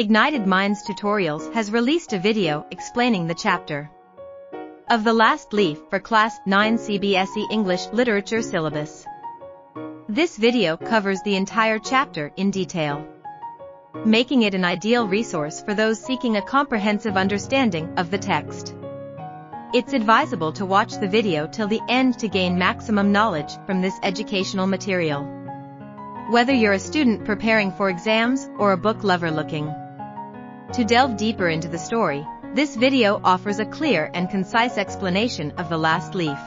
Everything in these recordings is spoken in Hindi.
Ignited Minds Tutorials has released a video explaining the chapter of The Last Leaf for Class 9 CBSE English Literature syllabus. This video covers the entire chapter in detail, making it an ideal resource for those seeking a comprehensive understanding of the text. It's advisable to watch the video till the end to gain maximum knowledge from this educational material, whether you're a student preparing for exams or a book lover looking to delve deeper into the story. This video offers a clear and concise explanation of The Last Leaf.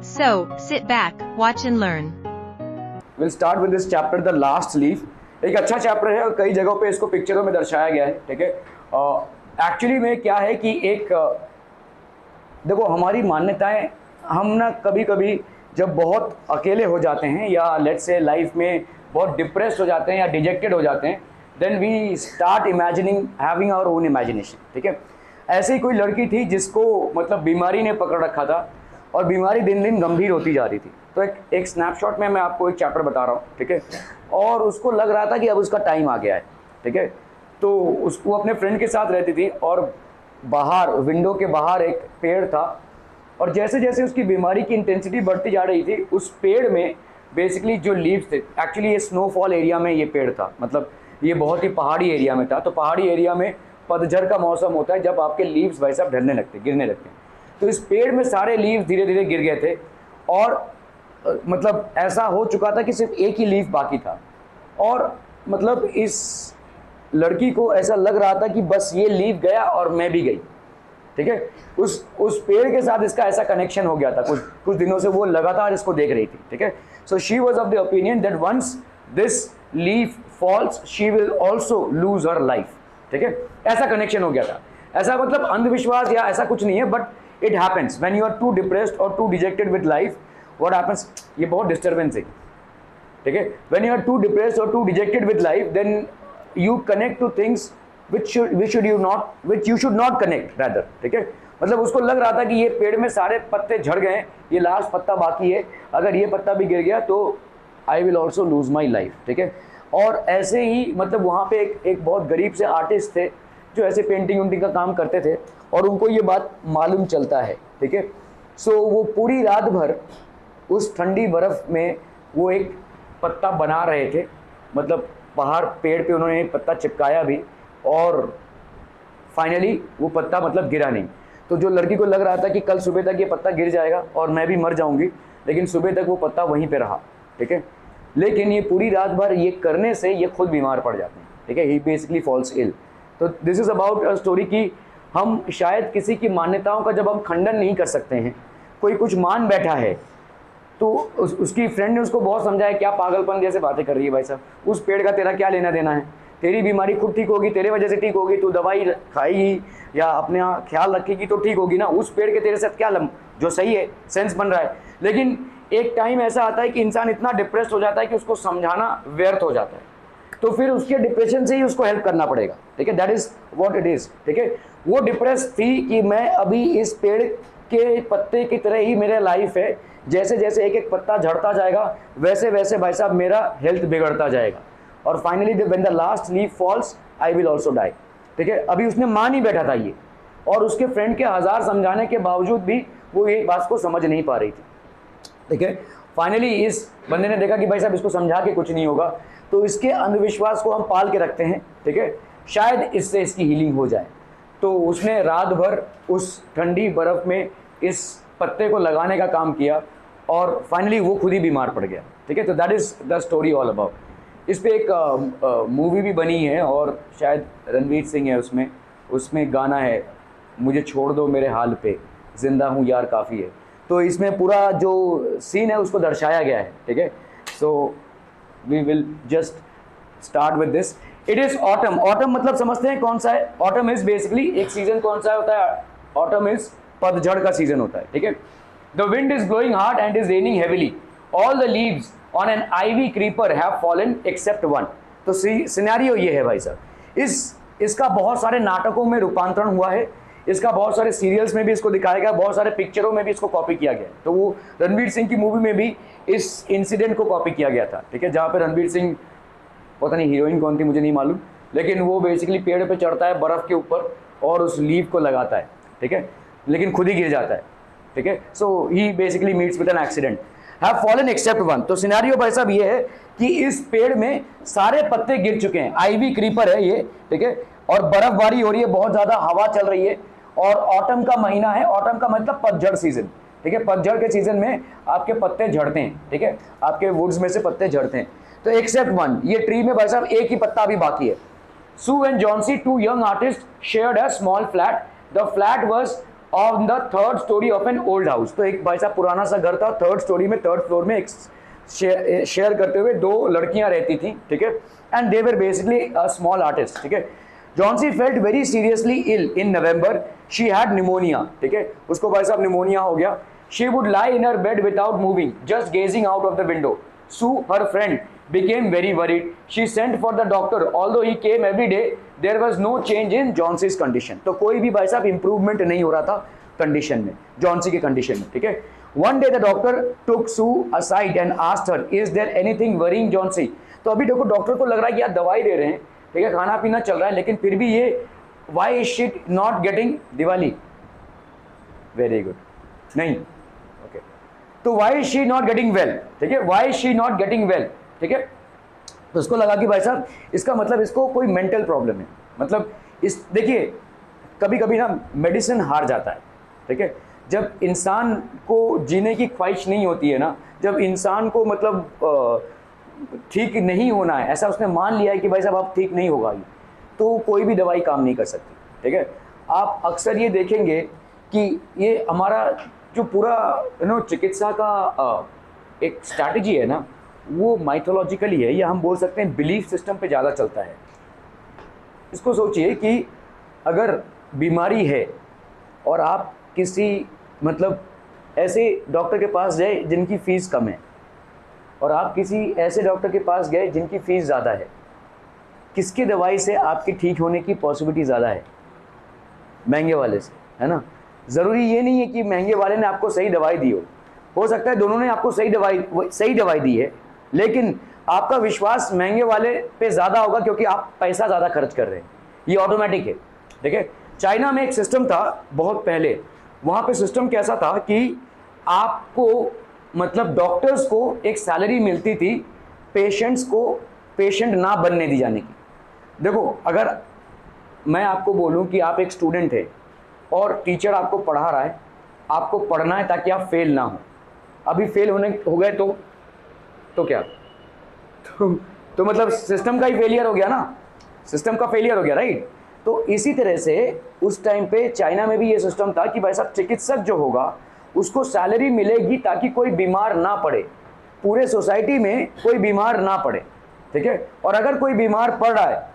So, sit back, watch and learn. We'll start with this chapter, The Last Leaf. एक अच्छा चैप्टर है और कई जगहों पे इसको पिक्चरों में दर्शाया गया है, ठीक है। एक्चुअली में क्या है कि एक देखो हमारी मान्यताएं, हम ना कभी कभी जब बहुत अकेले हो जाते हैं या लेट्स से लाइफ में बहुत डिप्रेस्ड हो जाते हैं या डिजेक्टेड हो जाते हैं, then we start imagining, having our own imagination, ठीक है। ऐसे ही कोई लड़की थी जिसको मतलब बीमारी ने पकड़ रखा था और बीमारी दिन दिन गंभीर होती जा रही थी। तो एक स्नैपशॉट में मैं आपको एक चैप्टर बता रहा हूँ, ठीक है। और उसको लग रहा था कि अब उसका टाइम आ गया है, ठीक है। तो उसको अपने फ्रेंड के साथ रहती थी और बाहर विंडो के बाहर एक पेड़ था और जैसे जैसे उसकी बीमारी की इंटेंसिटी बढ़ती जा रही थी, उस पेड़ में बेसिकली जो लीव्स थे, एक्चुअली ये स्नोफॉल एरिया में ये पेड़ था, मतलब ये बहुत ही पहाड़ी एरिया में था। तो पहाड़ी एरिया में पतझड़ का मौसम होता है जब आपके लीव्स वैसा ढलने लगते, गिरने लगते हैं। तो इस पेड़ में सारे लीव्स धीरे धीरे गिर गए थे और मतलब ऐसा हो चुका था कि सिर्फ एक ही लीफ बाकी था और मतलब इस लड़की को ऐसा लग रहा था कि बस ये लीफ गया और मैं भी गई, ठीक है। उस पेड़ के साथ इसका ऐसा कनेक्शन हो गया था, कुछ दिनों से वो लगातार इसको देख रही थी, ठीक है। So she was of the opinion that once this leaf falls she will also lose her life, ठीक है। ऐसा कनेक्शन हो गया था। ऐसा मतलब अंधविश्वास या ऐसा कुछ नहीं है, but it happens when you are too depressed और too dejected with life. What happens, ये बहुत डिस्टर्बेंस है, ठीक है। When you are too depressed और too dejected with life, then you connect to things which you should not connect rather, ठीक है। मतलब उसको लग रहा था कि ये पेड़ में सारे पत्ते झड़ गए, ये लास्ट पत्ता बाकी है, अगर ये पत्ता भी गिर गया तो आई will also lose my life, ठीक है। और ऐसे ही मतलब वहाँ पे एक बहुत गरीब से आर्टिस्ट थे जो ऐसे पेंटिंग वेंटिंग का काम करते थे और उनको ये बात मालूम चलता है, ठीक है। सो वो पूरी रात भर उस ठंडी बर्फ़ में वो एक पत्ता बना रहे थे, मतलब बाहर पेड़ पे उन्होंने एक पत्ता चिपकाया भी और फाइनली वो पत्ता मतलब गिरा नहीं। तो जो लड़की को लग रहा था कि कल सुबह तक ये पत्ता गिर जाएगा और मैं भी मर जाऊंगी, लेकिन सुबह तक वो पत्ता वहीं पे रहा, ठीक है। लेकिन ये पूरी रात भर ये करने से ये खुद बीमार पड़ जाते हैं, ठीक है। ही बेसिकली फॉल्स इल। तो this is about a story कि हम शायद किसी की मान्यताओं का जब हम खंडन नहीं कर सकते हैं, कोई कुछ मान बैठा है तो उसकी फ्रेंड ने उसको बहुत समझाया, क्या पागलपन जैसे बातें कर रही है भाई साहब, उस पेड़ का तेरा क्या लेना देना है, तेरी बीमारी खुद ठीक होगी, तेरे वजह से ठीक होगी, तू दवाई खाएगी या अपने ख्याल रखेगी तो ठीक होगी ना, उस पेड़ के तेरे साथ क्या जो सही है, सेंस बन रहा है। लेकिन एक टाइम ऐसा आता है कि इंसान इतना डिप्रेस हो जाता है कि उसको समझाना व्यर्थ हो जाता है, तो फिर उसके डिप्रेशन से ही उसको हेल्प करना पड़ेगा, ठीक है। That is what it is, ठीक है। वो डिप्रेस थी कि मैं अभी इस पेड़ के पत्ते की तरह ही मेरा लाइफ है, जैसे जैसे एक एक पत्ता झड़ता जाएगा वैसे वैसे भाई साहब मेरा हेल्थ बिगड़ता जाएगा और finally when the last leaf falls I will also die, ठीक है। अभी उसने मान ही बैठा था ये और उसके फ्रेंड के हज़ार समझाने के बावजूद भी वो ये बात को समझ नहीं पा रही थी, ठीक है। फाइनली इस बंदे ने देखा कि भाई साहब इसको समझा के कुछ नहीं होगा, तो इसके अंधविश्वास को हम पाल के रखते हैं, ठीक है, शायद इससे इसकी हीलिंग हो जाए। तो उसने रात भर उस ठंडी बर्फ़ में इस पत्ते को लगाने का काम किया और फाइनली वो खुद ही बीमार पड़ गया, ठीक है। तो that is the story all about. इस पे एक मूवी भी बनी है और शायद रणवीर सिंह है उसमें गाना है, मुझे छोड़ दो मेरे हाल पे, जिंदा हूँ यार काफ़ी है। तो इसमें पूरा जो सीन है उसको दर्शाया गया है, ठीक है। So we will just start with this. It is autumn. Autumn मतलब समझते हैं कौन सा है? ऑटम इज़ बेसिकली एक सीज़न कौन सा होता है? ऑटम इज़ पतझड़ का सीज़न होता है, ठीक है। The wind is blowing hard and is raining heavily. All the leaves on an ivy creeper have fallen except one. तो सिनेरियो ये है भाई साहब। इसका बहुत सारे नाटकों में रूपांतरण हुआ है, इसका बहुत सारे सीरियल्स में भी इसको दिखाया गया, बहुत सारे पिक्चरों में भी इसको कॉपी किया गया। तो वो रणवीर सिंह की मूवी में भी इस इंसिडेंट को कॉपी किया गया था, ठीक है, जहाँ पे रणवीर सिंह, पता नहीं हीरोइन कौन थी मुझे नहीं मालूम, लेकिन वो बेसिकली पेड़ पे चढ़ता है बर्फ़ के ऊपर और उस लीफ को लगाता है, ठीक है, लेकिन खुद ही गिर जाता है, ठीक है। So he basically meets with an accident, have fallen except one. तो सिनेरियो भाई साहब ये है कि इस पेड़ में सारे पत्ते गिर चुके हैं, आईवी क्रीपर है ये, ठीक है, और बर्फबारी हो रही है, बहुत ज़्यादा हवा चल रही है और ऑटम का महीना है। ऑटम का मतलब पतझड़ सीजन, ठीक है, पतझड़ के सीजन में आपके पत्ते झड़ते हैं, ठीक है, आपके वुड्स में से पत्ते झड़ते हैं। तो एक्सेप्ट वन, ये ट्री में भाई साहब एक ही पत्ता अभी बाकी है। Sue and Johnsy, two young artist, shared a small flat. The flat was on the third storey of an old house. तो एक भाई साहब पुराना सा घर था, थर्ड स्टोरी में, थर्ड फ्लोर में एक शेयर करते हुए दो लड़कियां रहती थी, ठीक है, and they were basically a small artist, ठीक है। Johnsy felt very seriously ill in November, she had pneumonia, ठीक है, उसको भाई साहब निमोनिया हो गया। She would lie in her bed without moving, just gazing out of the window. Sue, her friend, became very worried. She sent for the doctor. Although he came every day, there was no change in Johnson's condition. तो कोई भी भाई साहब इम्प्रूवमेंट नहीं हो रहा था कंडीशन में, जॉन्सी की कंडीशन में, ठीक है। One day the doctor took Sue aside and asked her, "Is there anything worrying Johnsy?" तो अभी देखो डॉक्टर को लग रहा है कि यार दवाई दे रहे हैं, ठीक है, खाना पीना चल रहा है, लेकिन फिर भी ये why is she not getting Diwali? Very good. नहीं, तो why is she not getting well, ठीक है, why is she not getting well, ठीक है। तो उसको लगा कि भाई साहब इसका मतलब इसको कोई मेंटल प्रॉब्लम है, मतलब इस देखिए कभी कभी ना मेडिसिन हार जाता है, ठीक है, जब इंसान को जीने की ख्वाहिश नहीं होती है ना, जब इंसान को मतलब ठीक नहीं होना है, ऐसा उसने मान लिया है कि भाई साहब आप ठीक नहीं होगा, तो कोई भी दवाई काम नहीं कर सकती, ठीक है। आप अक्सर ये देखेंगे कि ये हमारा जो पूरा चिकित्सा का एक स्ट्रैटेजी है ना, वो माइथोलॉजिकली है, या हम बोल सकते हैं बिलीफ सिस्टम पे ज़्यादा चलता है। इसको सोचिए कि अगर बीमारी है और आप किसी मतलब ऐसे डॉक्टर के पास गए जिनकी फ़ीस कम है, और आप किसी ऐसे डॉक्टर के पास गए जिनकी फ़ीस ज़्यादा है, किसकी दवाई से आपके ठीक होने की पॉसिबिलिटी ज़्यादा है? महंगे वाले से, है ना। ज़रूरी ये नहीं है कि महंगे वाले ने आपको सही दवाई दी हो सकता है दोनों ने आपको सही दवाई दी है, लेकिन आपका विश्वास महंगे वाले पे ज़्यादा होगा क्योंकि आप पैसा ज़्यादा खर्च कर रहे हैं, ये ऑटोमेटिक है, ठीक है। चाइना में एक सिस्टम था बहुत पहले, वहाँ पे सिस्टम कैसा था कि आपको मतलब डॉक्टर्स को एक सैलरी मिलती थी पेशेंट्स को पेशेंट ना बनने दी जाने की। देखो अगर मैं आपको बोलूँ कि आप एक स्टूडेंट है और टीचर आपको पढ़ा रहा है, आपको पढ़ना है ताकि आप फेल ना हो, अभी फेल हो गए तो क्या, तो मतलब सिस्टम का ही फेलियर हो गया ना, सिस्टम का फेलियर हो गया, राइट। तो इसी तरह से उस टाइम पे चाइना में भी ये सिस्टम था कि भाई साहब चिकित्सक जो होगा उसको सैलरी मिलेगी ताकि कोई बीमार ना पड़े, पूरे सोसाइटी में कोई बीमार ना पड़े, ठीक है। और अगर कोई बीमार पड़ रहा है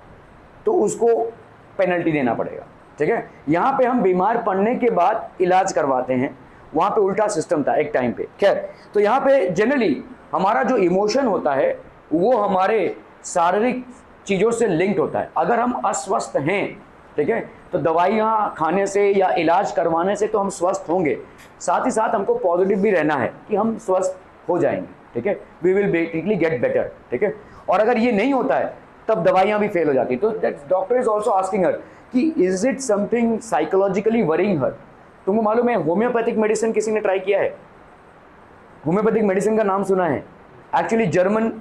तो उसको पेनल्टी देना पड़ेगा, ठीक है। यहाँ पे हम बीमार पड़ने के बाद इलाज करवाते हैं, वहाँ पे उल्टा सिस्टम था एक टाइम पे। खैर, तो यहाँ पे जनरली हमारा जो इमोशन होता है वो हमारे शारीरिक चीज़ों से लिंक्ड होता है। अगर हम अस्वस्थ हैं, ठीक है, तो दवाइयाँ खाने से या इलाज करवाने से तो हम स्वस्थ होंगे, साथ ही साथ हमको पॉजिटिव भी रहना है कि हम स्वस्थ हो जाएंगे, ठीक है, we will basically get better, ठीक है। और अगर ये नहीं होता है तब दवाइयाँ भी फेल हो जाती है। तो that doctor is also asking her कि is it something psychologically worrying her. तुमको मालूम है होम्योपैथिक मेडिसिन किसी ने ट्राई किया है? होम्योपैथिक मेडिसिन का नाम सुना है? एक्चुअली जर्मन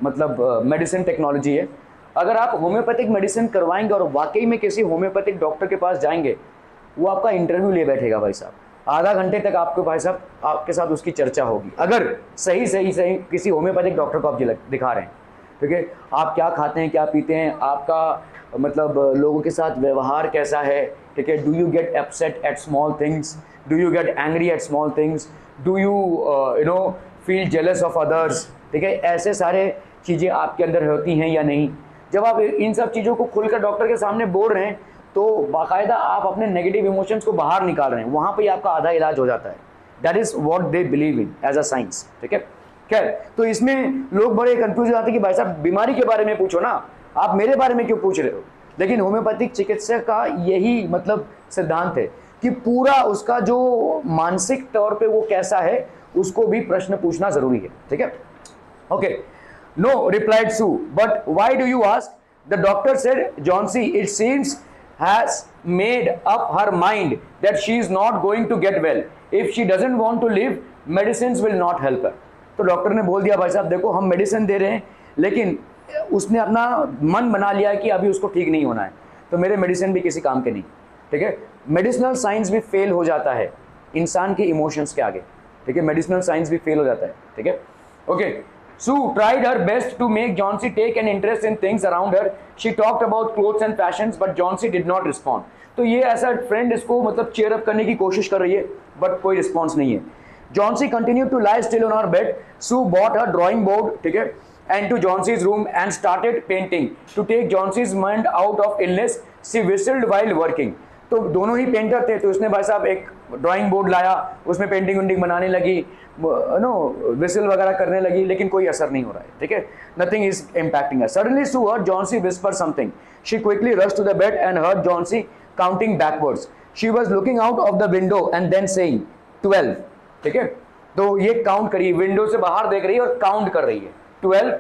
मतलब मेडिसिन टेक्नोलॉजी है। अगर आप होम्योपैथिक मेडिसिन करवाएंगे और वाकई में किसी होम्योपैथिक डॉक्टर के पास जाएंगे, वो आपका इंटरव्यू ले बैठेगा भाई साहब, आधा घंटे तक आपके भाई साहब आपके साथ उसकी चर्चा होगी। अगर सही किसी होम्योपैथिक डॉक्टर को आप दिखा रहे हैं, ठीक है, आप क्या खाते हैं, क्या पीते हैं, आपका मतलब लोगों के साथ व्यवहार कैसा है, ठीक है, do you get upset at small things, do you get angry at small things, do you feel jealous of others, ठीक है, ऐसे सारे चीज़ें आपके अंदर होती हैं या नहीं। जब आप इन सब चीज़ों को खुलकर डॉक्टर के सामने बोल रहे हैं तो बाकायदा आप अपने नेगेटिव इमोशंस को बाहर निकाल रहे हैं, वहाँ पे आपका आधा इलाज हो जाता है। That is what they believe in as a science, ठीक है। खैर, तो इसमें लोग बड़े कंफ्यूज हो जाते हैं कि भाई साहब बीमारी के बारे में पूछो ना, आप मेरे बारे में क्यों पूछ रहे हो। लेकिन होम्योपैथिक चिकित्सा का यही मतलब सिद्धांत है कि पूरा उसका जो मानसिक तौर पे वो कैसा है उसको भी प्रश्न पूछना जरूरी है, ठीक है। Okay, No, replied Sue. But why do you ask? The doctor said, Johnsy, it seems has made up her mind that she is not going to get well. If she doesn't want to live, medicines will not help her. तो डॉक्टर ने बोल दिया भाई साहब देखो हम मेडिसिन दे रहे हैं लेकिन उसने अपना मन बना लिया है कि अभी उसको ठीक नहीं होना है, तो मेरे मेडिसिन भी किसी काम के नहीं. ठीक है, मेडिसिनल साइंस भी फेल हो जाता है इंसान के इमोशंस के आगे. ठीक है, मेडिसिनल साइंस भी फेल हो जाता है. ठीक है, okay. Sue tried her best to make Johnsy take an interest in things around her. She talked about clothes and fashions, but Johnsy did not respond. तो ये ऐसा फ्रेंड इसको मतलब चेयर अप करने की कोशिश कर रही है बट कोई रिस्पॉन्स नहीं है. Johnsy continued to lie still on her bed. Sue bought her drawing board, ठीक है, and to Johnsy's room and started painting to take Johnsy's mind out of illness. She whistled while working. तो दोनों ही पेंटर थे तो उसने भाई साहब एक ड्राइंग बोर्ड लाया, उसमें पेंटिंग वेंटिंग बनाने लगी, नो विसल वगैरह करने लगी, लेकिन कोई असर नहीं हो रहा है. ठीक है, nothing is impacting her. Suddenly Sue heard Johnsy whisper something. She quickly rushed to the bed and heard Johnsy counting backwards. She was looking out of the window and then saying 12. ठीक है, तो ये काउंट करी, विंडो से बाहर देख रही है और काउंट कर रही है 12.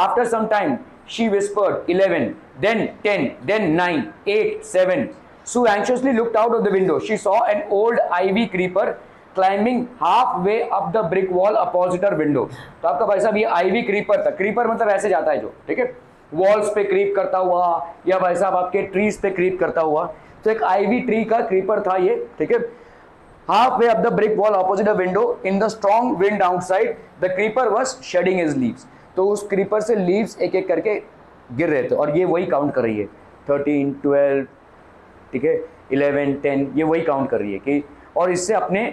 After some time she whispered 11, then 10, then 9, 8, 7. Sue anxiously looked out of the window. She saw an old ivy creeper climbing halfway up the brick wall opposite her window. तो आपका भाई साहब ये आईवी क्रीपर था. क्रीपर मतलब ऐसे जाता है जो, ठीक है, वॉल्स पे क्रीप करता हुआ या भाई साहब आपके ट्रीज पे क्रीप करता हुआ. तो एक आईवी ट्री का क्रीपर था ये. ठीक है, halfway up the brick wall opposite a window in the strong wind outside. The creeper was shedding his leaves. तो उस क्रीपर से लीव्स एक एक करके गिर रहे थे और ये वही काउंट कर रही है 13, 12, ठीक है, 11, 10, ये वही काउंट कर रही है कि, और इससे अपने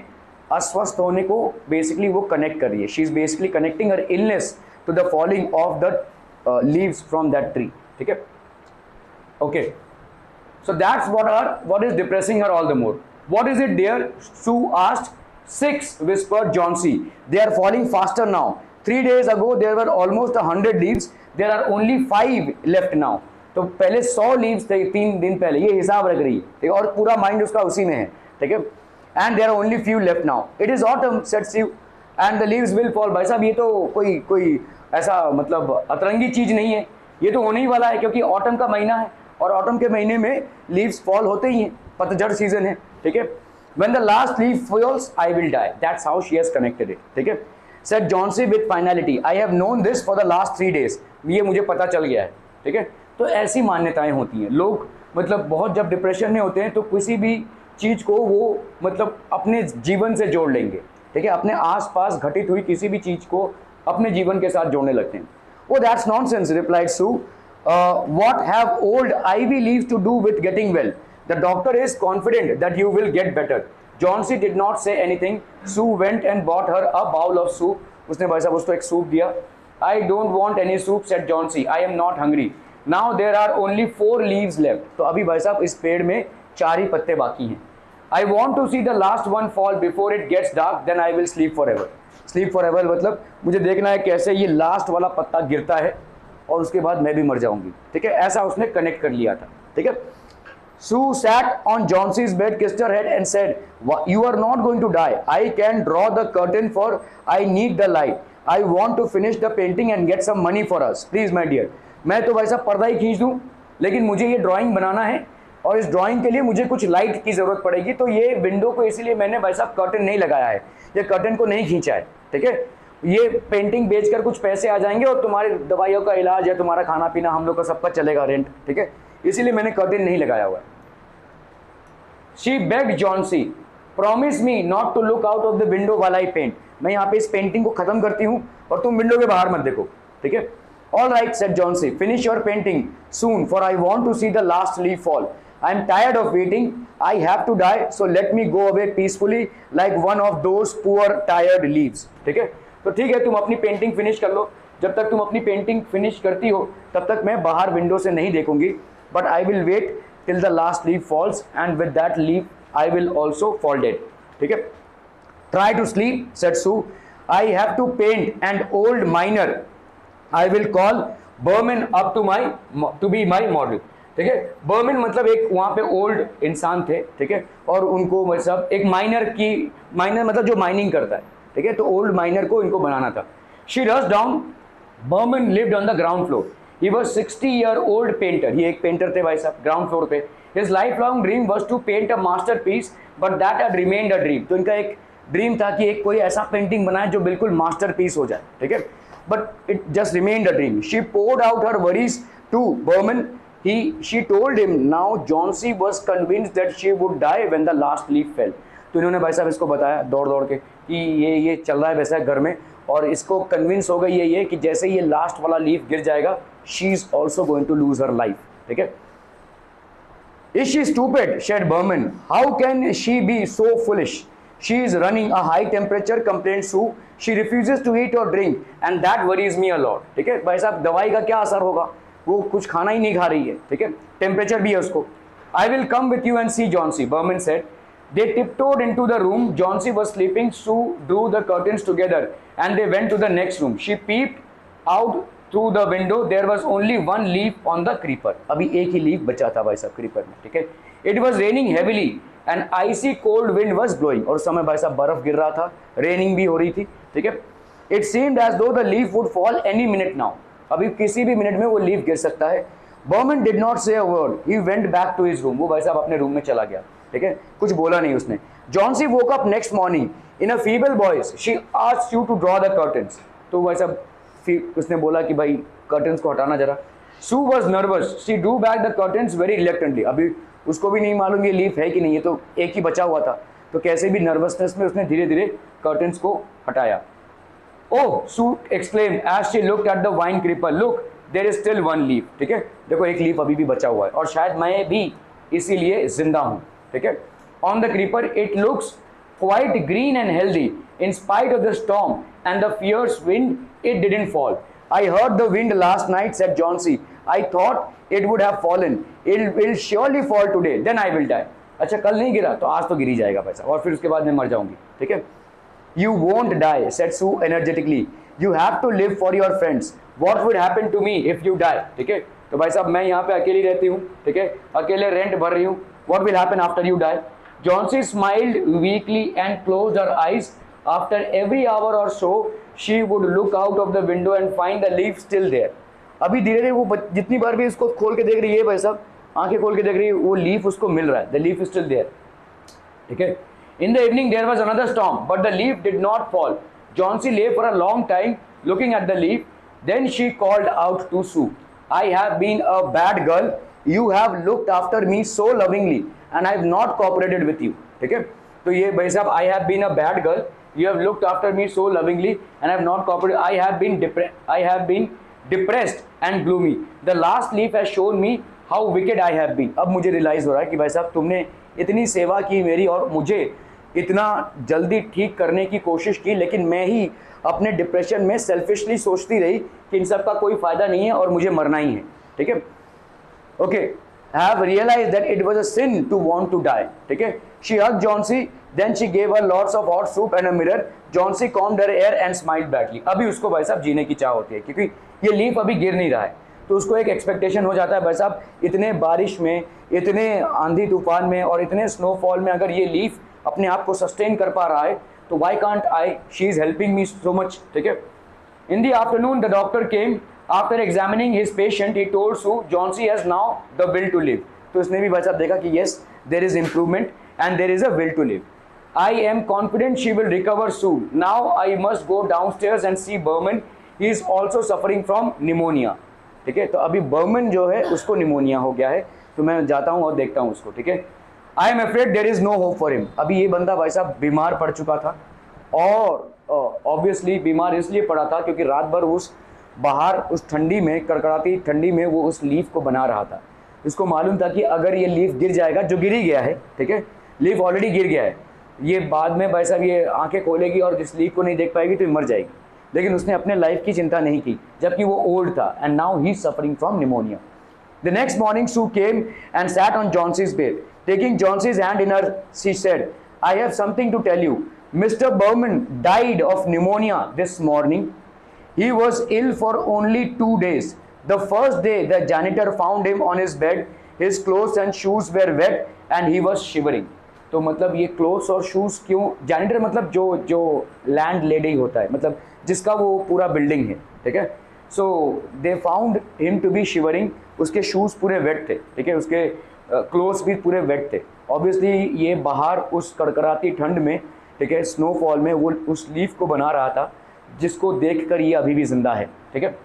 अस्वस्थ होने को बेसिकली वो कनेक्ट कर रही है. She is basically connecting her illness to the falling of the leaves from that tree. ठीक है, okay. So that's what is depressing her all the more. What is it dear? Sue asked. 6, whispered Johnsy. They are falling faster now. 3 days ago there were almost 100 leaves. There are only 5 left now. तो पहले 100 लीव्स थे 3 दिन पहले, ये हिसाब रख रही है. ठीक है, और पूरा माइंड उसका उसी में है. ठीक है, and there are only few left now. It is autumn said Sue and the leaves will fall. भाई साहब ये तो कोई ऐसा मतलब अतरंगी चीज नहीं है, ये तो होने ही वाला है क्योंकि ऑटम का महीना है और ऑटम के महीने में लीव्स फॉल होते ही हैं, पतझड़ सीजन है. ठीक है, when the last leaf falls I will die. That's how she has connected it. ठीक है, said Johnsy with finality. I have known this for the last 3 days. ये मुझे पता चल गया है. ठीक है, तो ऐसी मान्यताएं होती हैं. लोग मतलब बहुत जब डिप्रेशन में होते हैं तो किसी भी चीज़ को वो मतलब अपने जीवन से जोड़ लेंगे. ठीक है, अपने आसपास घटित हुई किसी भी चीज़ को अपने जीवन के साथ जोड़ने लगते हैं. Oh, that's nonsense, replied Sue. What have old ivy leaves to do with getting well? The doctor is confident that you will get better. Johnsy did not say anything. Sue went and bought her a bowl of soup. उसने भाई साहब उसको एक सूप दिया. I don't want any soup, said Johnsy. I am not hungry. Now there are only 4 leaves left. तो अभी भाई साहब इस पेड़ में 4 ही पत्ते बाकी हैं. I want to see the last one fall before it gets dark. Then I will sleep forever. Sleep forever मतलब मुझे देखना है कैसे ये लास्ट वाला पत्ता गिरता है और उसके बाद मैं भी मर जाऊंगी. ठीक है, ऐसा उसने कनेक्ट कर लिया था. ठीक है. Sue sat on Johnsy's bed, kissed her head and said, "You are not going to die. I can draw the curtain for I need the light. I want to finish the painting and get some money for us. Please, my dear." मैं तो भाई साहब पर्दा ही खींच दूँ लेकिन मुझे ये ड्राइंग बनाना है और इस ड्राइंग के लिए मुझे कुछ लाइट की ज़रूरत पड़ेगी. तो ये विंडो को इसीलिए मैंने भाई साहब कर्टन नहीं लगाया है, ये कर्टन को नहीं खींचा है. ठीक है, ये पेंटिंग बेचकर कुछ पैसे आ जाएंगे और तुम्हारी दवाइयों का इलाज है, तुम्हारा खाना पीना हम लोग का सबका चलेगा, रेंट. ठीक है, इसीलिए मैंने कर्टन नहीं लगाया हुआ है. She begged Johnsy, promise me not to look out of the window while I paint. मैं यहाँ पे इस पेंटिंग को खत्म करती हूँ और तुम विंडो के बाहर मत देखो. ठीक है. All right, said Johnsy. Finish your painting soon, for I want to see the last leaf fall. I am tired of waiting. I have to die, so let me go away peacefully like one of those poor tired leaves. ठीक है. तो ठीक है, तुम अपनी पेंटिंग फिनिश कर लो. जब तक तुम अपनी पेंटिंग फिनिश करती हो तब तक मैं बाहर विंडो से नहीं देखूंगी. But I will wait till the last leaf falls, and with that leaf I will also fall dead. ठीक है. Try to sleep, said Sue. I have to paint an old miner. I will call Berman up to be my model. ठीक है. बर्मन मतलब एक वहाँ पे ओल्ड इंसान थे. ठीक है, और उनको मतलब एक माइनर मतलब जो माइनिंग करता है. ठीक है, तो ओल्ड माइनर को इनको बनाना था. She rushed down Behrman lived on the ground floor. He was 60-year-old painter. ये एक पेंटर थे भाई साहब, ग्राउंड फ्लोर पे. His lifelong dream was to paint a masterpiece, but that had remained a dream. तो इनका एक ड्रीम था कि एक कोई ऐसा पेंटिंग बनाए जो बिल्कुल मास्टर पीस हो जाए, ठीक है, but it just remained a dream. She poured out her worries to Behrman. She told him now Johnsy was convinced that she would die when the last leaf fell. तो इन्होंने भाई साहब इसको बताया दौड़ दौड़ के कि ये चल रहा है वैसा घर में, और इसको कन्विंस हो गई ये कि जैसे ये लास्ट वाला लीफ गिर जाएगा, she is also going to lose her life, ठीक है. Is she stupid? said Berman. How can she be so foolish? She is running a high temperature, complained Sue. She refuses to eat or drink, and that worries me a lot. ठीक है भाई साहब, दवाई का क्या असर होगा, वो कुछ खाना ही नहीं खा रही है, ठीक है, टेम्परेचर भी है उसको. I will come with you and see Johnsy, Berman said. They tiptoed into the room. Johnsy was sleeping. Sue drew the curtains together and they went to the next room. She peeped out through the window. There was only one leaf on the creeper. अभी एक ही लीफ बचा था भाई साहब क्रीपर में, ठीक है. It was raining heavily and icy cold wind was blowing. और उस समय भाई साहब बर्फ गिर रहा था, रेनिंग भी हो रही थी, ठीक है. It seemed as though the leaf would fall any minute now. अभी किसी भी मिनट में वो लीफ गिर सकता है. Berman did not say a word. He went back to his room. वो भाई साहब अपने रूम में चला गया, ठीक है, कुछ बोला नहीं उसने. Johnsy woke up next morning in a feeble voice. She asked you to draw the curtains. तो भाई साहब उसने बोला कि भाई कर्टन्स को हटाना जरा. Sue was nervous. She drew back the curtains very reluctantly. अभी उसको भी नहीं मालूम ये लीफ है कि नहीं, ये तो एक ही बचा हुआ था, तो कैसे भी नर्वसनेस में उसने धीरे धीरे कर्टन्स को हटाया. Oh, Sue exclaimed as she looked at the vine creeper. Look, there is still one leaf. ठीक है, देखो एक लीफ अभी भी बचा हुआ है, और शायद मैं भी इसीलिए जिंदा हूँ, ठीक है. On the creeper, it looks quite green and healthy. In spite of the storm and the fierce wind, it didn't fall. I heard the wind last night, said Johnsy. I thought it would have fallen. It will surely fall today. Then I will die. अच्छा, कल नहीं गिरा तो आज तो गिर ही जाएगा पैसा, और फिर उसके बाद मैं मर जाऊंगी, ठीक है. You won't die, said Sue energetically. You have to live for your friends. What would happen to me if you die? ठीक है, तो भाई साहब मैं यहाँ पे अकेली रहती हूँ, ठीक है, अकेले रेंट भर रही हूँ. What will happen after you die? Johnsy smiled weakly and closed her eyes. After every hour or so, she would look out of the window and find the leaf still there. अभी धीरे धीरे वो जितनी बार भी इसको खोल के देख रही है भाई साहब, आंखें खोल के देख रही है, वो लीफ उसको मिल रहा है. The leaf is still there, ठीक है. In the evening there was another storm, but the leaf did not fall. Johnsy lay for a long time looking at the leaf. Then she called out to Sue. I have been a bad girl. You have looked after me so lovingly and I have not cooperated with you. ठीक है, तो ये भाई साहब I have been a bad girl. You have looked after me so lovingly and I have not cooperated. I have been depressed and gloomy. The last leaf has shown me how wicked I have been. अब मुझे रियलाइज हो रहा है कि भाई साहब तुमने इतनी सेवा की मेरी, और मुझे इतना जल्दी ठीक करने की कोशिश की, लेकिन मैं ही अपने डिप्रेशन में सेल्फिशली सोचती रही कि इन सब का कोई फायदा नहीं है और मुझे मरना ही है, ठीक है. Okay, have realized that it was a sin to want to die, ठीक है. She hugged Johnsy, then she gave her lots of hot soup and a mirror. Johnsy combed her hair and smiled badly. अभी उसको भाई साहब जीने की चाह होती है, क्योंकि ये लीफ अभी गिर नहीं रहा है, तो उसको एक एक्सपेक्टेशन हो जाता है भाई साहब, इतने बारिश में, इतने आंधी तूफान में और इतने स्नोफॉल में अगर ये लीफ अपने आप को सस्टेन कर पा रहा है, तो why can't I, she is helping me so much, ठीक है. In the afternoon the doctor came. After examining his patient he told Sue Johnsy has now the will to live. तो उसने भी भाई साहब देखा कि yes there is improvement and there is a will to live. I am confident she will recover soon. Now I must go downstairs and see Behrman. He is also suffering from pneumonia, ठीक है. तो अभी बर्मन जो है उसको निमोनिया हो गया है, तो मैं जाता हूँ और देखता हूँ उसको, ठीक है. I am afraid there is no hope for him. अभी ये बंदा भाई साहब बीमार पड़ चुका था, और ऑब्वियसली बीमार इसलिए पड़ा था क्योंकि रात भर उस बाहर उस ठंडी में, कड़कड़ाती ठंडी में वो उस लीफ को बना रहा था. इसको मालूम था कि अगर ये लीफ गिर जाएगा, जो गिर ही गया है, ठीक है, लीफ ऑलरेडी गिर गया है, ये बाद में भाई साहब ये आंखें खोलेगी और जिस लीफ को नहीं देख पाएगी तो ये मर जाएगी. लेकिन उसने अपने लाइफ की चिंता नहीं की, जबकि वो ओल्ड था, and now he is suffering from pneumonia. The next morning Sue came and sat on Johnsy's bed. Taking Johnsy's hand in her, she said, I have something to tell you. Mr. Berman died of pneumonia this morning. He was ill for only 2 days. The first day the janitor found him on his bed. His clothes and shoes were wet and he was shivering. तो मतलब ये क्लोथ्स और शूज़ क्यों, जैनिटर मतलब जो लैंड लेडी होता है, मतलब जिसका वो पूरा बिल्डिंग है, ठीक है. So they found him to be shivering, उसके शूज़ पूरे वेट थे, ठीक है, उसके क्लोथ्स भी पूरे वेट थे। ऑब्वियसली ये बाहर उस कड़कड़ाती ठंड में, ठीक है, स्नोफॉल में वो उस लीफ को बना रहा था जिसको देखकर ये अभी भी जिंदा है, ठीक है।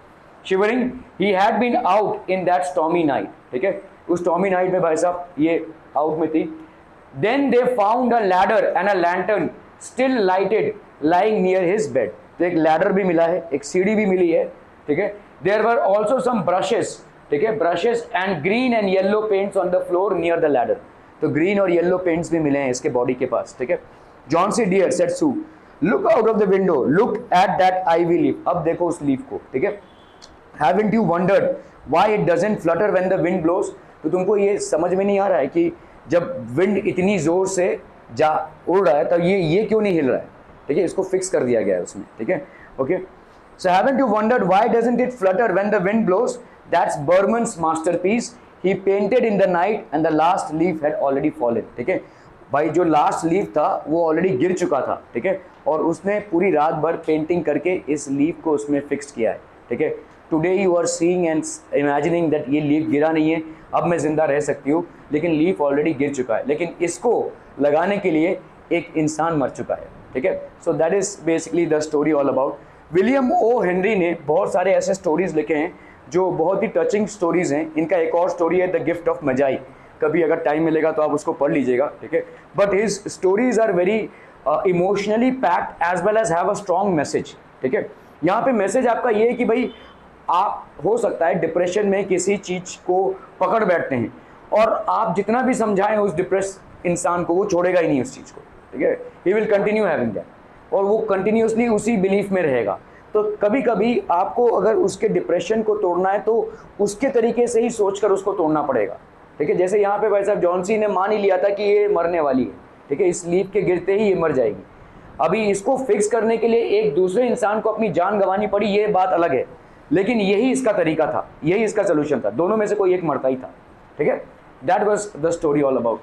Shivering he had been out in that stormy night, ठीक है, उस स्टॉर्मी नाइट में भाई साहब ये आउट में थी। Then they found a ladder and a lantern still lighted lying near his bed, तो एक लैडर भी मिला है, एक सीढ़ी भी मिली है, ठीक है। There were also some brushes, ठीक है, brushes and green and yellow paints on the floor near the ladder, तो ग्रीन और येलो पेंट्स भी मिले हैं इसके बॉडी के पास, ठीक है। Johnsy dear said Sue, look out of the window, look at that ivy leaf, अब देखो उस लीफ को, ठीक है। Haven't you wondered why it doesn't flutter when the wind blows, तो तुमको ये समझ में नहीं आ रहा है कि जब विंड इतनी जोर से जा उड़ रहा है तब ये क्यों नहीं हिल रहा है, ठीक है, इसको फिक्स कर दिया गया है उसमें, ठीक है, okay. So haven't you wondered why doesn't it flutter when the wind blows, that's Behrman's masterpiece, he painted in the night and the last leaf had already fallen, ठीक है, भाई जो लास्ट लीफ था वो ऑलरेडी गिर चुका था, ठीक है, और उसने पूरी रात भर पेंटिंग करके इस लीफ को उसमें फिक्स किया है, ठीक है। Today you are seeing and imagining that ये लीफ गिरा नहीं है, अब मैं जिंदा रह सकती हूँ, लेकिन लीफ ऑलरेडी गिर चुका है, लेकिन इसको लगाने के लिए एक इंसान मर चुका है, ठीक है। So that is basically the story all about. William O Henry ने बहुत सारे ऐसे स्टोरीज लिखे हैं जो बहुत ही टचिंग स्टोरीज हैं। इनका एक और स्टोरी है द गिफ्ट ऑफ मजाई, कभी अगर टाइम मिलेगा तो आप उसको पढ़ लीजिएगा, ठीक है। But his stories are very emotionally packed as well as have a strong message, ठीक है। यहाँ पे मैसेज आपका ये है कि भाई आप हो सकता है डिप्रेशन में किसी चीज़ को पकड़ बैठते हैं और आप जितना भी समझाएं उस डिप्रेस इंसान को, वो छोड़ेगा ही नहीं उस चीज़ को, ठीक है, he will continue having that, और वो कंटिन्यूसली उसी बिलीफ में रहेगा। तो कभी कभी आपको अगर उसके डिप्रेशन को तोड़ना है तो उसके तरीके से ही सोचकर उसको तोड़ना पड़ेगा, ठीक है। जैसे यहाँ पे भाई साहब जॉन सी ने मान ही लिया था कि ये मरने वाली है, ठीक है, इस लीफ के गिरते ही ये मर जाएगी। अभी इसको फिक्स करने के लिए एक दूसरे इंसान को अपनी जान गंवानी पड़ी, ये बात अलग है, लेकिन यही इसका तरीका था, यही इसका सोल्यूशन था, दोनों में से कोई एक मरता ही था, ठीक है। That was the story all about.